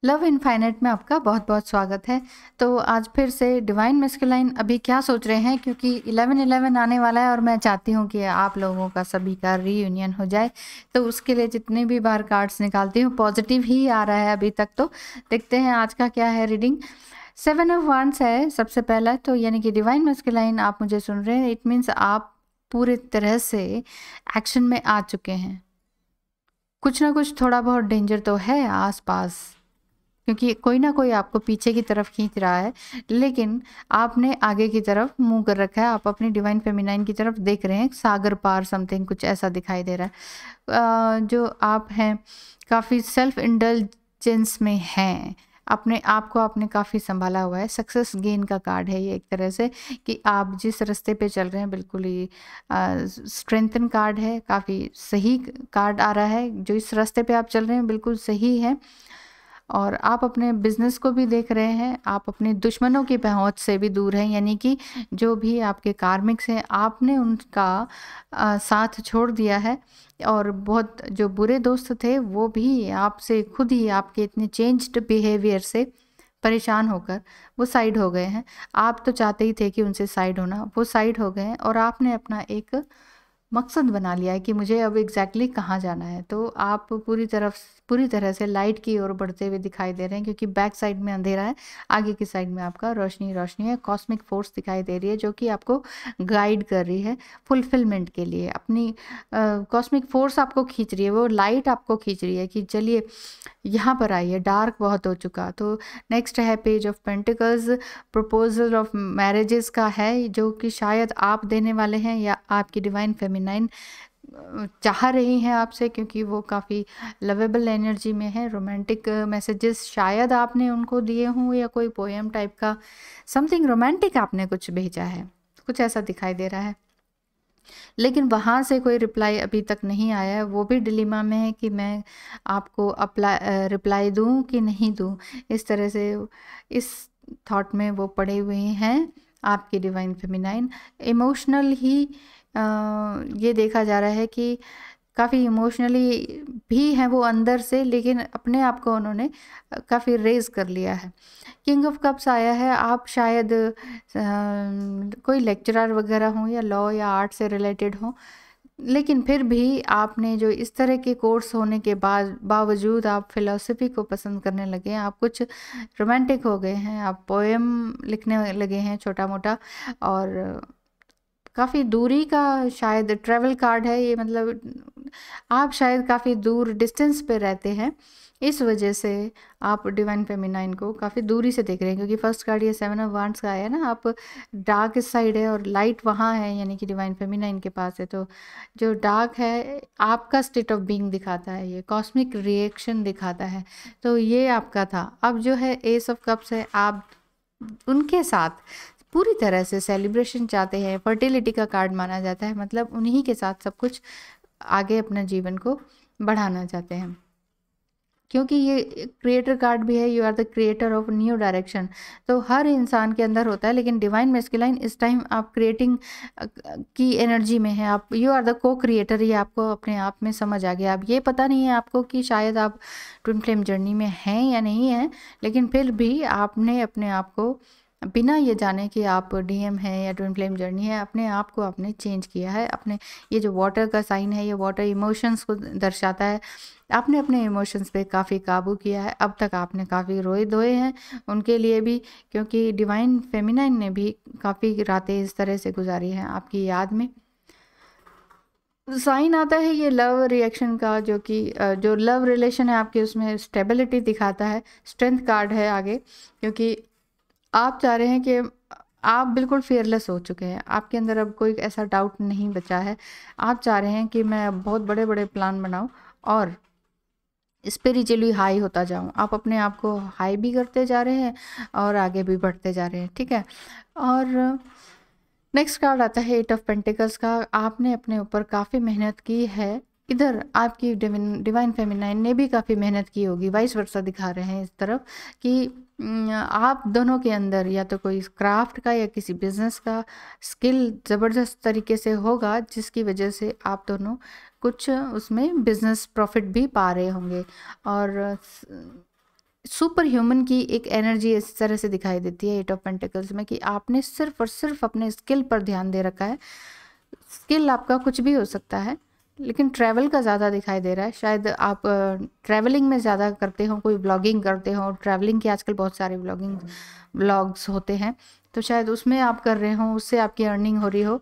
Love infinite में आपका बहुत बहुत स्वागत है। तो आज फिर से डिवाइन मैस्कुलाइन अभी क्या सोच रहे हैं, क्योंकि 11/11 आने वाला है और मैं चाहती हूँ कि आप लोगों का सभी का रीयूनियन हो जाए। तो उसके लिए जितने भी बार कार्ड्स निकालती हूँ पॉजिटिव ही आ रहा है अभी तक। तो देखते हैं आज का क्या है रीडिंग। 7 ऑफ वांड्स है सबसे पहला, तो यानी कि डिवाइन मैस्कुलाइन आप मुझे सुन रहे हैं, इट मीन्स आप पूरे तरह से एक्शन में आ चुके हैं। कुछ ना कुछ थोड़ा बहुत डेंजर तो है आसपास, क्योंकि कोई ना कोई आपको पीछे की तरफ खींच रहा है, लेकिन आपने आगे की तरफ मुंह कर रखा है। आप अपनी डिवाइन फेमिनाइन की तरफ देख रहे हैं, सागर पार समथिंग कुछ ऐसा दिखाई दे रहा है। जो आप हैं काफ़ी सेल्फ इंडल्जेंस में हैं, अपने आप को आपने काफ़ी संभाला हुआ है। सक्सेस गेन का कार्ड है ये एक तरह से, कि आप जिस रास्ते पे चल रहे हैं बिल्कुल ही स्ट्रेंथन कार्ड है, काफ़ी सही कार्ड आ रहा है। जो इस रास्ते पे आप चल रहे हैं बिल्कुल सही है, और आप अपने बिजनेस को भी देख रहे हैं। आप अपने दुश्मनों की पहुंच से भी दूर हैं, यानी कि जो भी आपके कार्मिक्स हैं आपने उनका साथ छोड़ दिया है, और बहुत जो बुरे दोस्त थे वो भी आपसे खुद ही आपके इतने चेंज्ड बिहेवियर से परेशान होकर वो साइड हो गए हैं। आप तो चाहते ही थे कि उनसे साइड होना, वो साइड हो गए हैं, और आपने अपना एक मकसद बना लिया है कि मुझे अब एग्जैक्टली कहाँ जाना है। तो आप पूरी तरह से लाइट की ओर बढ़ते हुए दिखाई दे रहे हैं, क्योंकि बैक साइड में अंधेरा है, आगे की साइड में आपका रोशनी रोशनी है। कॉस्मिक फोर्स दिखाई दे रही है जो कि आपको गाइड कर रही है फुलफिलमेंट के लिए। अपनी कॉस्मिक फोर्स आपको खींच रही है, वो लाइट आपको खींच रही है कि चलिए यहाँ पर आइए, डार्क बहुत हो चुका। तो नेक्स्ट है page of pentacles, proposal of marriages का है, जो कि शायद आप देने वाले हैं या आपकी डिवाइन फेमिनाइन चाह रही हैं आपसे, क्योंकि वो काफ़ी लवेबल एनर्जी में है। रोमांटिक मैसेजेस शायद आपने उनको दिए हों, या कोई पोएम टाइप का समथिंग रोमांटिक आपने कुछ भेजा है, कुछ ऐसा दिखाई दे रहा है। लेकिन वहाँ से कोई रिप्लाई अभी तक नहीं आया है। वो भी डिलीमा में है कि मैं आपको रिप्लाई दूँ कि नहीं दूँ, इस तरह से इस थॉट में वो पड़े हुए हैं आपकी डिवाइन फेमिनाइन। इमोशनल ही ये देखा जा रहा है कि काफ़ी इमोशनली भी हैं वो अंदर से, लेकिन अपने आप को उन्होंने काफ़ी रेज कर लिया है। किंग ऑफ कप्स आया है, आप शायद कोई लेक्चरर वगैरह हों या लॉ या आर्ट से रिलेटेड हों, लेकिन फिर भी आपने जो इस तरह के कोर्स होने के बावजूद आप फिलॉसफी को पसंद करने लगे हैं, आप कुछ रोमांटिक हो गए हैं, आप पोएम लिखने लगे हैं छोटा मोटा, और काफ़ी दूरी का शायद ट्रैवल कार्ड है ये। मतलब आप शायद काफ़ी दूर डिस्टेंस पे रहते हैं, इस वजह से आप डिवाइन फेमिनाइन को काफ़ी दूरी से देख रहे हैं, क्योंकि फर्स्ट कार्ड ये 7 ऑफ वांड्स का आया ना। आप डार्क इस साइड है और लाइट वहाँ है, यानी कि डिवाइन फेमिनाइन के पास है। तो जो डार्क है आपका स्टेट ऑफ बीइंग दिखाता है, ये कॉस्मिक रिएक्शन दिखाता है। तो ये आपका था। अब जो है एस ऑफ कप्स है, आप उनके साथ पूरी तरह से सेलिब्रेशन चाहते हैं। फर्टिलिटी का कार्ड माना जाता है, मतलब उन्हीं के साथ सब कुछ आगे अपने जीवन को बढ़ाना चाहते हैं, क्योंकि ये क्रिएटर कार्ड भी है। You are the creator of new direction, तो हर इंसान के अंदर होता है, लेकिन डिवाइन मैस्कुलाइन इस टाइम आप क्रिएटिंग की एनर्जी में है। आप you are the co creator, ये आपको अपने आप में समझ आ गया। अब ये पता नहीं है आपको कि शायद आप ट्विन फ्लेम जर्नी में हैं या नहीं हैं, लेकिन फिर भी आपने अपने आप को बिना ये जाने कि आप डीएम है या ट्विन फ्लेम जर्नी है, अपने आप को आपने चेंज किया है। अपने ये जो वाटर का साइन है, ये वाटर इमोशंस को दर्शाता है। आपने अपने इमोशंस पे काफ़ी काबू किया है। अब तक आपने काफ़ी रोए धोए हैं उनके लिए भी, क्योंकि डिवाइन फेमिनाइन ने भी काफ़ी रातें इस तरह से गुजारी हैं आपकी याद में। साइन आता है ये लव रिएक्शन का, जो कि जो लव रिलेशन है आपके, उसमें स्टेबिलिटी दिखाता है। स्ट्रेंथ कार्ड है आगे, क्योंकि आप चाह रहे हैं कि आप बिल्कुल फियरलेस हो चुके हैं, आपके अंदर अब कोई ऐसा डाउट नहीं बचा है। आप चाह रहे हैं कि मैं बहुत बड़े बड़े प्लान बनाऊं और स्पिरिचुअली हाई होता जाऊं। आप अपने आप को हाई भी करते जा रहे हैं और आगे भी बढ़ते जा रहे हैं, ठीक है। और नेक्स्ट कार्ड आता है 8 ऑफ पेंटिकल्स का। आपने अपने ऊपर काफ़ी मेहनत की है, इधर आपकी डिवाइन फेमिनाइन ने भी काफ़ी मेहनत की होगी। वाइस वर्सा दिखा रहे हैं इस तरफ कि आप दोनों के अंदर या तो कोई क्राफ्ट का या किसी बिजनेस का स्किल ज़बरदस्त तरीके से होगा, जिसकी वजह से आप दोनों कुछ उसमें बिजनेस प्रॉफिट भी पा रहे होंगे। और सुपर ह्यूमन की एक एनर्जी इस तरह से दिखाई देती है 8 ऑफ पेंटिकल्स में कि आपने सिर्फ और सिर्फ अपने स्किल पर ध्यान दे रखा है। स्किल आपका कुछ भी हो सकता है, लेकिन ट्रैवल का ज़्यादा दिखाई दे रहा है। शायद आप ट्रैवलिंग में ज़्यादा करते हो, कोई ब्लॉगिंग करते हो, ट्रैवलिंग के आजकल बहुत सारे ब्लॉग्स होते हैं, तो शायद उसमें आप कर रहे हो, उससे आपकी अर्निंग हो रही हो।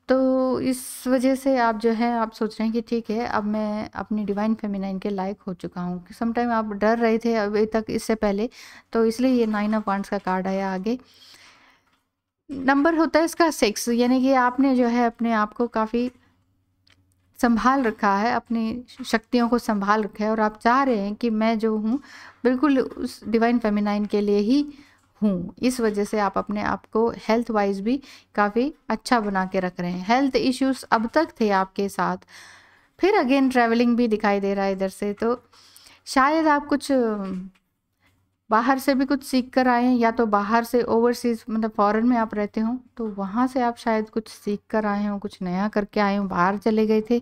तो इस वजह से आप जो है आप सोच रहे हैं कि ठीक है, अब मैं अपनी डिवाइन फेमिनाइन के लायक हो चुका हूँ। समटाइम आप डर रहे थे अभी तक इससे पहले, तो इसलिए ये 9 ऑफ वांड्स का कार्ड आया आगे। नंबर होता है इसका 6, यानी कि आपने जो है अपने आप को काफ़ी संभाल रखा है, अपनी शक्तियों को संभाल रखा है, और आप चाह रहे हैं कि मैं जो हूँ बिल्कुल उस डिवाइन फेमिनाइन के लिए ही हूँ। इस वजह से आप अपने आप को हेल्थ वाइज भी काफ़ी अच्छा बना के रख रहे हैं। हेल्थ इश्यूज अब तक थे आपके साथ, फिर अगेन ट्रैवलिंग भी दिखाई दे रहा है इधर से, तो शायद आप कुछ बाहर से भी कुछ सीख कर आए हैं, या तो बाहर से ओवरसीज मतलब फॉरेन में आप रहते हो तो वहाँ से आप शायद कुछ सीख कर आए हो, कुछ नया करके आए हो, बाहर चले गए थे,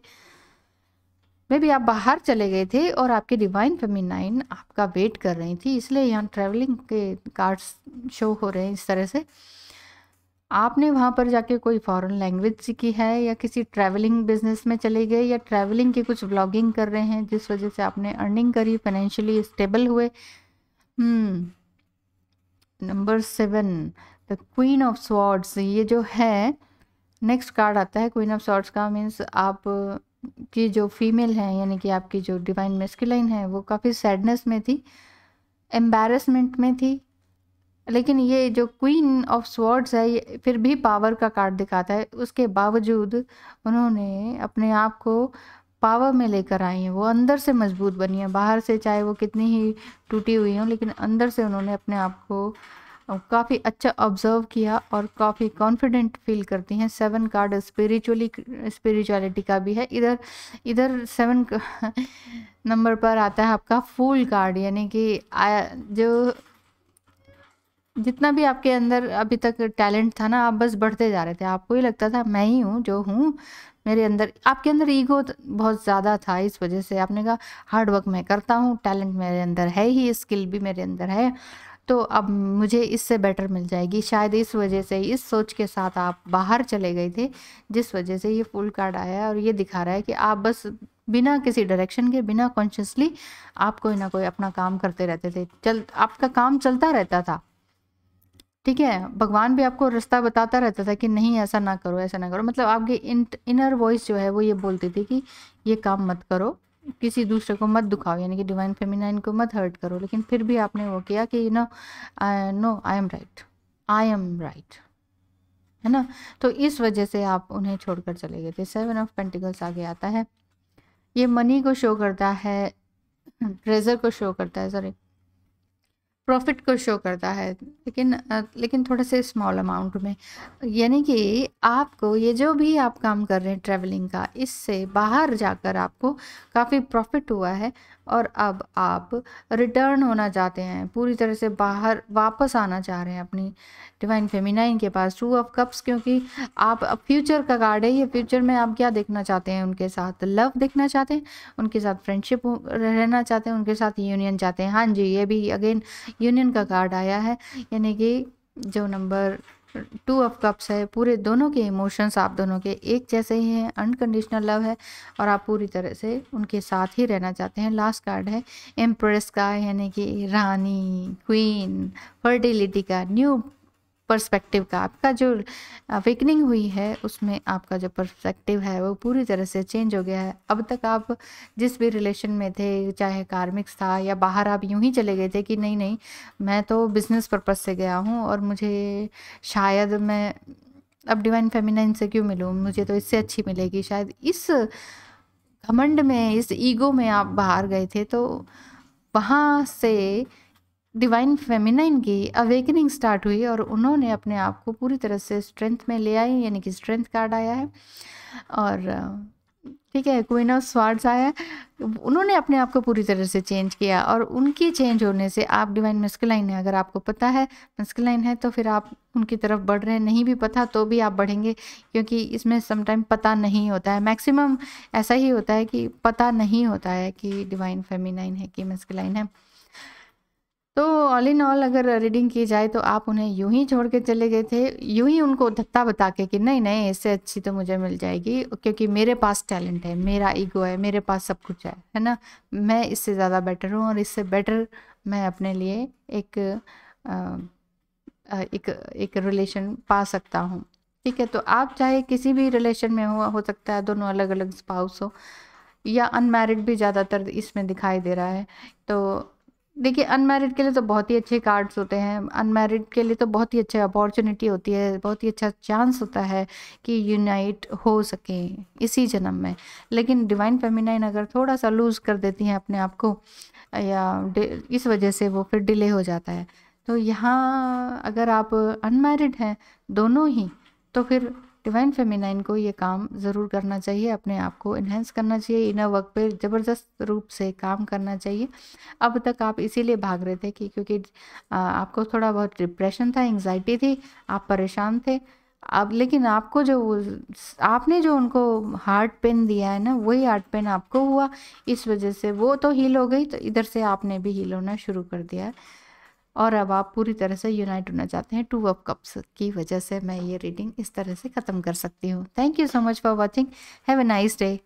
मे बी आप बाहर चले गए थे और आपकी डिवाइन फेमिनाइन आपका वेट कर रही थी, इसलिए यहाँ ट्रैवलिंग के कार्ड्स शो हो रहे हैं इस तरह से। आपने वहाँ पर जाके कोई फॉरेन लैंग्वेज सीखी है, या किसी ट्रैवलिंग बिजनेस में चले गए, या ट्रैवलिंग की कुछ व्लॉगिंग कर रहे हैं जिस वजह से आपने अर्निंग करी, फाइनेंशियली स्टेबल हुए। Number 7, the queen of swords, ये जो है नेक्स्ट कार्ड आता है क्वीन ऑफ स्वॉर्ड्स का। मीन्स आप की जो फीमेल है, यानी कि आपकी जो डिवाइन मैस्कुलाइन है, वो काफ़ी सैडनेस में थी, एम्बैरेसमेंट में थी, लेकिन ये जो क्वीन ऑफ स्वॉर्ड्स है ये फिर भी पावर का कार्ड दिखाता है। उसके बावजूद उन्होंने अपने आप को पावर में लेकर आई हैं, वो अंदर से मजबूत बनी है, बाहर से चाहे वो कितनी ही टूटी हुई हो, लेकिन अंदर से उन्होंने अपने आप को काफ़ी अच्छा ऑब्जर्व किया और काफ़ी कॉन्फिडेंट फील करती हैं। 7 कार्ड स्पिरिचुअलिटी का भी है। इधर 7 नंबर पर आता है आपका फूल कार्ड, यानी कि जो जितना भी आपके अंदर अभी तक टैलेंट था ना, आप बस बढ़ते जा रहे थे, आपको ही लगता था मैं ही हूँ जो हूँ, मेरे अंदर, आपके अंदर ईगो बहुत ज़्यादा था, इस वजह से आपने कहा हार्ड वर्क मैं करता हूँ, टैलेंट मेरे अंदर है ही, स्किल भी मेरे अंदर है, तो अब मुझे इससे बेटर मिल जाएगी। शायद इस वजह से, इस सोच के साथ आप बाहर चले गए थे, जिस वजह से ये फुल कार्ड आया है, और ये दिखा रहा है कि आप बस बिना किसी डायरेक्शन के, बिना कॉन्शियसली आप कोई ना कोई अपना काम करते रहते थे, आपका काम चलता रहता था, ठीक है। भगवान भी आपको रास्ता बताता रहता था कि नहीं ऐसा ना करो, ऐसा ना करो, मतलब आपकी इनर वॉइस जो है वो ये बोलती थी कि ये काम मत करो, किसी दूसरे को मत दुखाओ, यानी कि डिवाइन फेमिनाइन को मत हर्ट करो, लेकिन फिर भी आपने वो किया कि no I am right, I am right, है ना। तो इस वजह से आप उन्हें छोड़कर चले गए थे। 7 ऑफ पेंटिकल्स आगे आता है, ये मनी को शो करता है, ट्रेजर को शो करता है, सॉरी प्रॉफिट को शो करता है, लेकिन थोड़े से स्मॉल अमाउंट में, यानी कि आपको ये जो भी आप काम कर रहे हैं ट्रैवलिंग का, इससे बाहर जाकर आपको काफ़ी प्रॉफिट हुआ है, और अब आप रिटर्न होना चाहते हैं, पूरी तरह से बाहर वापस आना चाह रहे हैं अपनी डिवाइन फेमिनाइन के पास। 2 ऑफ कप्स, क्योंकि आप अब फ्यूचर का कार्ड है ये, फ्यूचर में आप क्या देखना चाहते हैं, उनके साथ लव देखना चाहते हैं, उनके साथ फ्रेंडशिप रहना चाहते हैं, उनके साथ यूनियन चाहते हैं। हाँ जी, ये भी अगेन यूनियन का कार्ड आया है, यानी कि जो नंबर 2 ऑफ कप्स है, पूरे दोनों के इमोशंस आप दोनों के एक जैसे ही हैं, अनकंडीशनल लव है, और आप पूरी तरह से उनके साथ ही रहना चाहते हैं। लास्ट कार्ड है एम्प्रेस का, यानी कि रानी, क्वीन, फर्टिलिटी का, न्यू पर्सपेक्टिव का, आपका जो अवेकनिंग हुई है उसमें आपका जो पर्सपेक्टिव है वो पूरी तरह से चेंज हो गया है। अब तक आप जिस भी रिलेशन में थे, चाहे कार्मिक्स था या बाहर, आप यूं ही चले गए थे कि नहीं नहीं मैं तो बिजनेस पर्पस से गया हूँ, और मुझे शायद मैं अब डिवाइन फेमिनाइन से क्यों मिलूँ, मुझे तो इससे अच्छी मिलेगी, शायद इस घमंड में, इस ईगो में आप बाहर गए थे। तो वहाँ से डिवाइन फेमिनाइन की अवेकनिंग स्टार्ट हुई, और उन्होंने अपने आप को पूरी तरह से स्ट्रेंथ में ले आई, यानी कि स्ट्रेंथ कार्ड आया है, और ठीक है क्वीन ऑफ स्वार्ड्स आया है। उन्होंने अपने आप को पूरी तरह से चेंज किया, और उनकी चेंज होने से आप डिवाइन मैस्कुलाइन है, अगर आपको पता है मैस्कुलाइन है तो फिर आप उनकी तरफ बढ़ रहे हैं, नहीं भी पता तो भी आप बढ़ेंगे, क्योंकि इसमें समटाइम पता नहीं होता है, मैक्सिमम ऐसा ही होता है कि पता नहीं होता है कि डिवाइन फेमिनाइन है कि मैस्कुलाइन है। तो ऑल इन ऑल अगर रीडिंग की जाए तो आप उन्हें यूं ही छोड़ के चले गए थे, यूं ही उनको धत्ता बता के कि नहीं नहीं इससे अच्छी तो मुझे मिल जाएगी, क्योंकि मेरे पास टैलेंट है, मेरा ईगो है, मेरे पास सब कुछ है ना, मैं इससे ज़्यादा बेटर हूँ और इससे बेटर मैं अपने लिए एक एक एक रिलेशन पा सकता हूँ। ठीक है, तो आप चाहे किसी भी रिलेशन में हो सकता है दोनों अलग अलग स्पाउस हो, या अनमैरिड भी ज़्यादातर इसमें दिखाई दे रहा है। तो देखिए, अनमैरिड के लिए तो बहुत ही अच्छे कार्ड्स होते हैं, अनमैरिड के लिए तो बहुत ही अच्छी अपॉर्चुनिटी होती है, बहुत ही अच्छा चांस होता है कि यूनाइट हो सके इसी जन्म में। लेकिन डिवाइन फेमिनाइन अगर थोड़ा सा लूज़ कर देती हैं अपने आप को, या इस वजह से वो फिर डिले हो जाता है। तो यहाँ अगर आप अनमैरिड हैं दोनों ही, तो फिर डिवाइन फेमिनाइन को ये काम ज़रूर करना चाहिए, अपने आप को इन्हेंस करना चाहिए, इनर वर्क पे ज़बरदस्त रूप से काम करना चाहिए। अब तक आप इसीलिए भाग रहे थे कि क्योंकि आपको थोड़ा बहुत डिप्रेशन था, एंग्जाइटी थी, आप परेशान थे। अब लेकिन आपको जो आपने जो उनको हार्ट पेन दिया है ना, वही हार्ट पेन आपको हुआ, इस वजह से वो तो हील हो गई, तो इधर से आपने भी हील होना शुरू कर दिया है और अब आप पूरी तरह से यूनाइट होना चाहते हैं। 2 ऑफ कप्स की वजह से मैं ये रीडिंग इस तरह से ख़त्म कर सकती हूँ। Thank you so much for watching. Have a nice day.